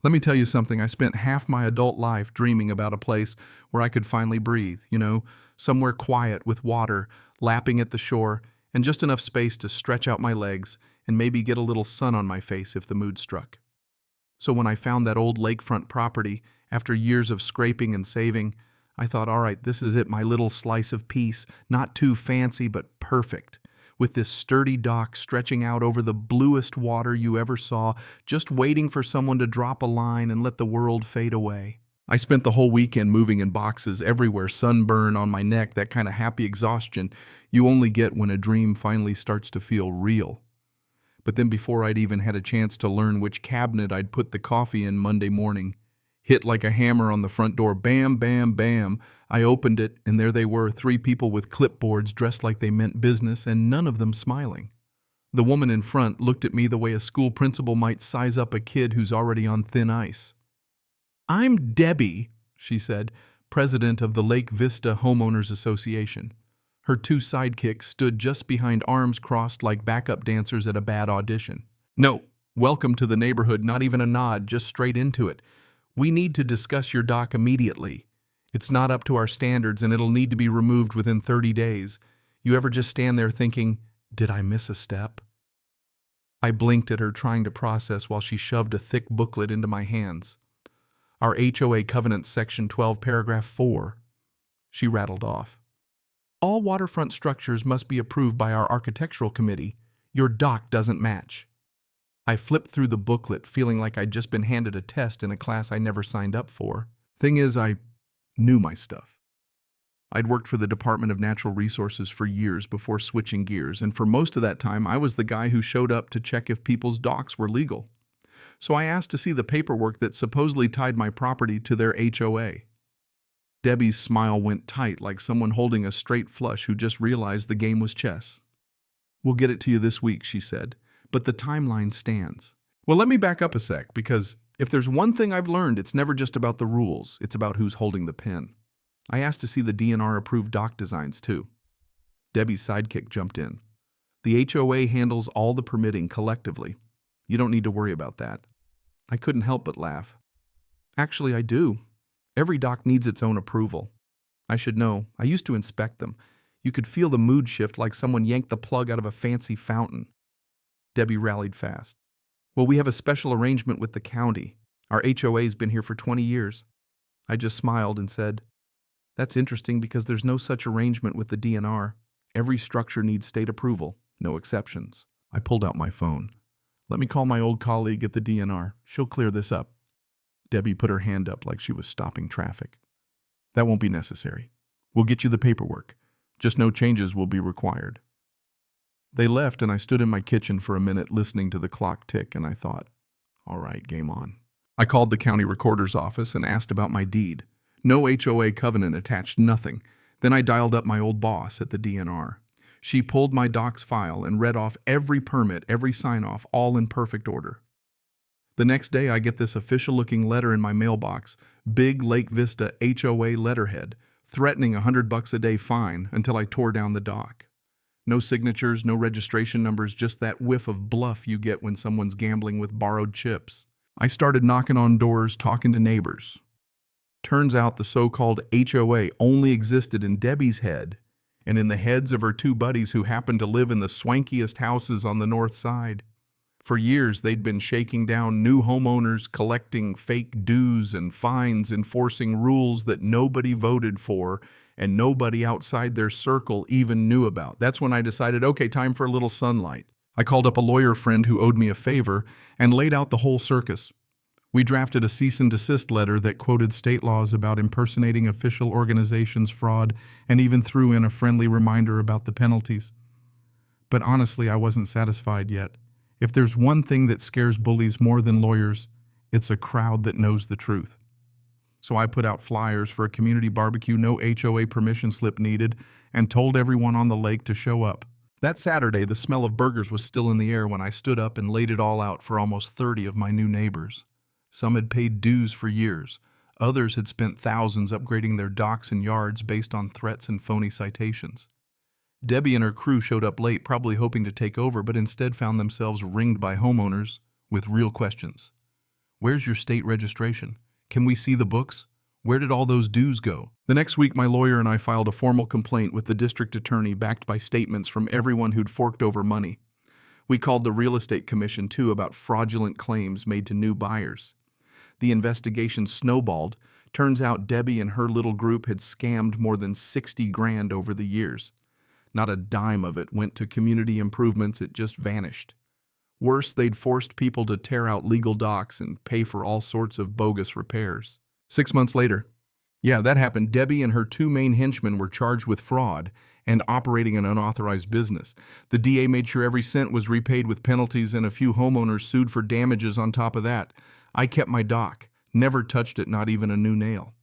Let me tell you something. I spent half my adult life dreaming about a place where I could finally breathe, somewhere quiet with water, lapping at the shore, and just enough space to stretch out my legs and maybe get a little sun on my face if the mood struck. So when I found that old lakefront property, after years of scraping and saving, I thought, all right, this is it, my little slice of peace, not too fancy, but perfect, with this sturdy dock stretching out over the bluest water you ever saw, just waiting for someone to drop a line and let the world fade away. I spent the whole weekend moving in boxes everywhere, sunburn on my neck, that kind of happy exhaustion you only get when a dream finally starts to feel real. But then before I'd even had a chance to learn which cabinet I'd put the coffee in Monday morning, hit like a hammer on the front door, bam, bam, bam, I opened it, and there they were, three people with clipboards dressed like they meant business, and none of them smiling. The woman in front looked at me the way a school principal might size up a kid who's already on thin ice. "I'm Debbie," she said, president of the Lake Vista Homeowners Association. Her two sidekicks stood just behind, arms crossed like backup dancers at a bad audition. "No, welcome to the neighborhood, not even a nod, just straight into it. We need to discuss your dock immediately. It's not up to our standards and it'll need to be removed within 30 days. You ever just stand there thinking, did I miss a step?" I blinked at her, trying to process, while she shoved a thick booklet into my hands. "Our HOA Covenant, Section 12, Paragraph 4. She rattled off. "All waterfront structures must be approved by our architectural committee. Your dock doesn't match." I flipped through the booklet, feeling like I'd just been handed a test in a class I never signed up for. Thing is, I knew my stuff. I'd worked for the Department of Natural Resources for years before switching gears, and for most of that time I was the guy who showed up to check if people's docks were legal. So I asked to see the paperwork that supposedly tied my property to their HOA. Debbie's smile went tight, like someone holding a straight flush who just realized the game was chess. "We'll get it to you this week," she said, "but the timeline stands." Well, let me back up a sec, because if there's one thing I've learned, it's never just about the rules, it's about who's holding the pen. I asked to see the DNR-approved dock designs, too. Debbie's sidekick jumped in. "The HOA handles all the permitting collectively. You don't need to worry about that." I couldn't help but laugh. "Actually, I do. Every dock needs its own approval. I should know. I used to inspect them. You could feel the mood shift, like someone yanked the plug out of a fancy fountain." Debbie rallied fast. "Well, we have a special arrangement with the county. Our HOA's been here for 20 years. I just smiled and said, "That's interesting, because there's no such arrangement with the DNR. Every structure needs state approval, no exceptions." I pulled out my phone. "Let me call my old colleague at the DNR. She'll clear this up." Debbie put her hand up like she was stopping traffic. "That won't be necessary. We'll get you the paperwork. Just no changes will be required." They left, and I stood in my kitchen for a minute listening to the clock tick, and I thought, all right, game on. I called the county recorder's office and asked about my deed. No HOA covenant attached, nothing. Then I dialed up my old boss at the DNR. She pulled my docs file and read off every permit, every sign-off, all in perfect order. The next day, I get this official-looking letter in my mailbox, big Lake Vista HOA letterhead, threatening $100 a day fine until I tore down the dock. No signatures, no registration numbers, just that whiff of bluff you get when someone's gambling with borrowed chips. I started knocking on doors, talking to neighbors. Turns out the so-called HOA only existed in Debbie's head and in the heads of her two buddies who happened to live in the swankiest houses on the north side. For years, they'd been shaking down new homeowners, collecting fake dues and fines, enforcing rules that nobody voted for and nobody outside their circle even knew about. That's when I decided, okay, time for a little sunlight. I called up a lawyer friend who owed me a favor and laid out the whole circus. We drafted a cease and desist letter that quoted state laws about impersonating official organizations, fraud, and even threw in a friendly reminder about the penalties. But honestly, I wasn't satisfied yet. If there's one thing that scares bullies more than lawyers, it's a crowd that knows the truth. So I put out flyers for a community barbecue, no HOA permission slip needed, and told everyone on the lake to show up. That Saturday, the smell of burgers was still in the air when I stood up and laid it all out for almost 30 of my new neighbors. Some had paid dues for years. Others had spent thousands upgrading their docks and yards based on threats and phony citations. Debbie and her crew showed up late, probably hoping to take over, but instead found themselves ringed by homeowners with real questions. Where's your state registration? Can we see the books? Where did all those dues go? The next week, my lawyer and I filed a formal complaint with the district attorney backed by statements from everyone who'd forked over money. We called the real estate commission, too, about fraudulent claims made to new buyers. The investigation snowballed. Turns out Debbie and her little group had scammed more than 60 grand over the years. Not a dime of it went to community improvements, it just vanished. Worse, they'd forced people to tear out legal docs and pay for all sorts of bogus repairs. 6 months later, yeah, that happened. Debbie and her two main henchmen were charged with fraud and operating an unauthorized business. The DA made sure every cent was repaid with penalties, and a few homeowners sued for damages on top of that. I kept my dock, never touched it, not even a new nail.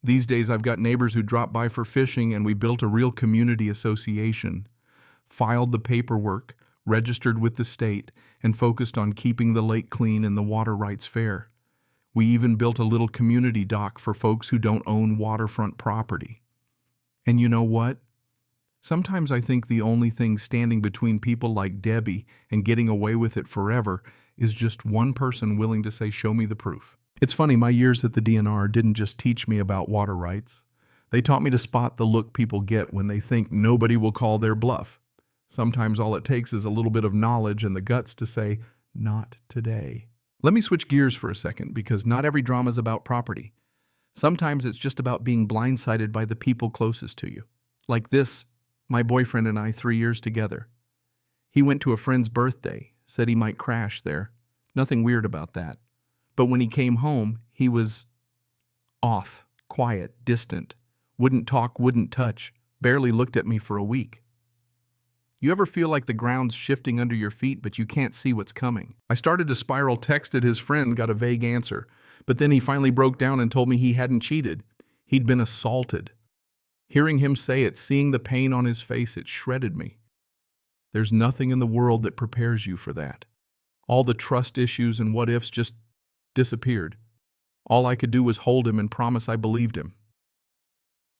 These days I've got neighbors who drop by for fishing, and we built a real community association, filed the paperwork, registered with the state, and focused on keeping the lake clean and the water rights fair. We even built a little community dock for folks who don't own waterfront property. And you know what? Sometimes I think the only thing standing between people like Debbie and getting away with it forever is just one person willing to say, "Show me the proof." It's funny, my years at the DNR didn't just teach me about water rights. They taught me to spot the look people get when they think nobody will call their bluff. Sometimes all it takes is a little bit of knowledge and the guts to say, "Not today." Let me switch gears for a second, because not every drama is about property. Sometimes it's just about being blindsided by the people closest to you. Like this, my boyfriend and I, 3 years together. He went to a friend's birthday, said he might crash there. Nothing weird about that. But when he came home, he was off, quiet, distant, wouldn't talk, wouldn't touch, barely looked at me for a week. You ever feel like the ground's shifting under your feet, but you can't see what's coming? I started to spiral, texted his friend, got a vague answer. But then he finally broke down and told me he hadn't cheated. He'd been assaulted. Hearing him say it, seeing the pain on his face, it shredded me. There's nothing in the world that prepares you for that. All the trust issues and what-ifs just disappeared. All I could do was hold him and promise I believed him.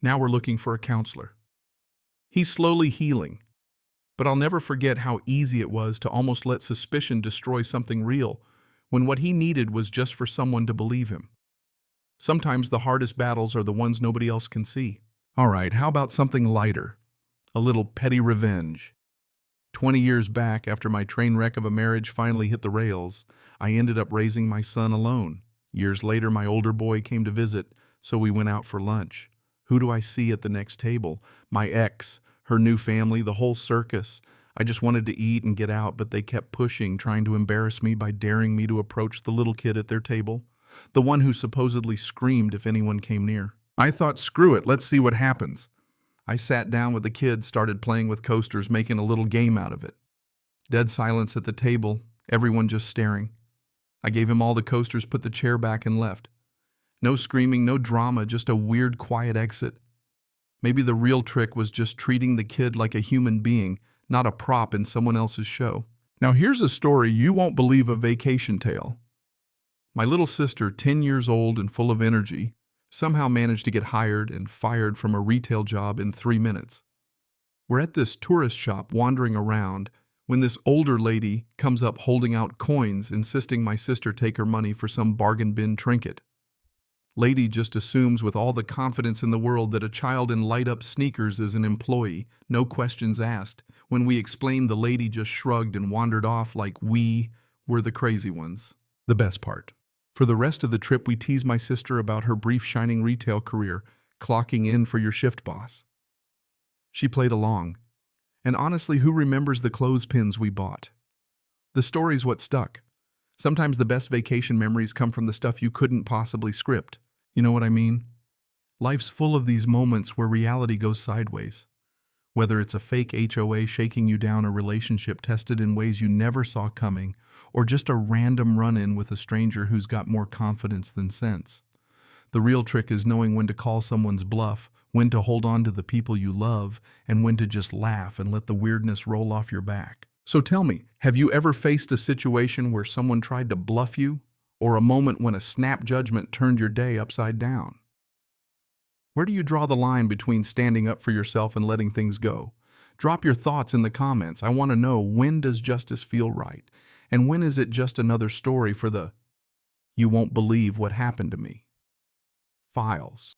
Now we're looking for a counselor. He's slowly healing. But I'll never forget how easy it was to almost let suspicion destroy something real, when what he needed was just for someone to believe him. Sometimes the hardest battles are the ones nobody else can see. All right, how about something lighter? A little petty revenge. 20 years back, after my train wreck of a marriage finally hit the rails, I ended up raising my son alone. Years later, my older boy came to visit, so we went out for lunch. Who do I see at the next table? My ex, her new family, the whole circus. I just wanted to eat and get out, but they kept pushing, trying to embarrass me by daring me to approach the little kid at their table, the one who supposedly screamed if anyone came near. I thought, screw it, let's see what happens. I sat down with the kids, started playing with coasters, making a little game out of it. Dead silence at the table, everyone just staring. I gave him all the coasters, put the chair back, and left. No screaming, no drama, just a weird, quiet exit. Maybe the real trick was just treating the kid like a human being, not a prop in someone else's show. Now here's a story you won't believe, a vacation tale. My little sister, 10 years old and full of energy, somehow managed to get hired and fired from a retail job in 3 minutes. We're at this tourist shop wandering around when this older lady comes up holding out coins, insisting my sister take her money for some bargain bin trinket. Lady just assumes with all the confidence in the world that a child in light-up sneakers is an employee, no questions asked. When we explained, the lady just shrugged and wandered off like we were the crazy ones. The best part. For the rest of the trip, we teased my sister about her brief shining retail career, clocking in for your shift boss. She played along. And honestly, who remembers the clothespins we bought? The story's what stuck. Sometimes the best vacation memories come from the stuff you couldn't possibly script. You know what I mean? Life's full of these moments where reality goes sideways. Whether it's a fake HOA shaking you down, a relationship tested in ways you never saw coming, or just a random run-in with a stranger who's got more confidence than sense. The real trick is knowing when to call someone's bluff, when to hold on to the people you love, and when to just laugh and let the weirdness roll off your back. So tell me, have you ever faced a situation where someone tried to bluff you? Or a moment when a snap judgment turned your day upside down? Where do you draw the line between standing up for yourself and letting things go? Drop your thoughts in the comments. I want to know, when does justice feel right? And when is it just another story for the You won't believe what happened to me. Files.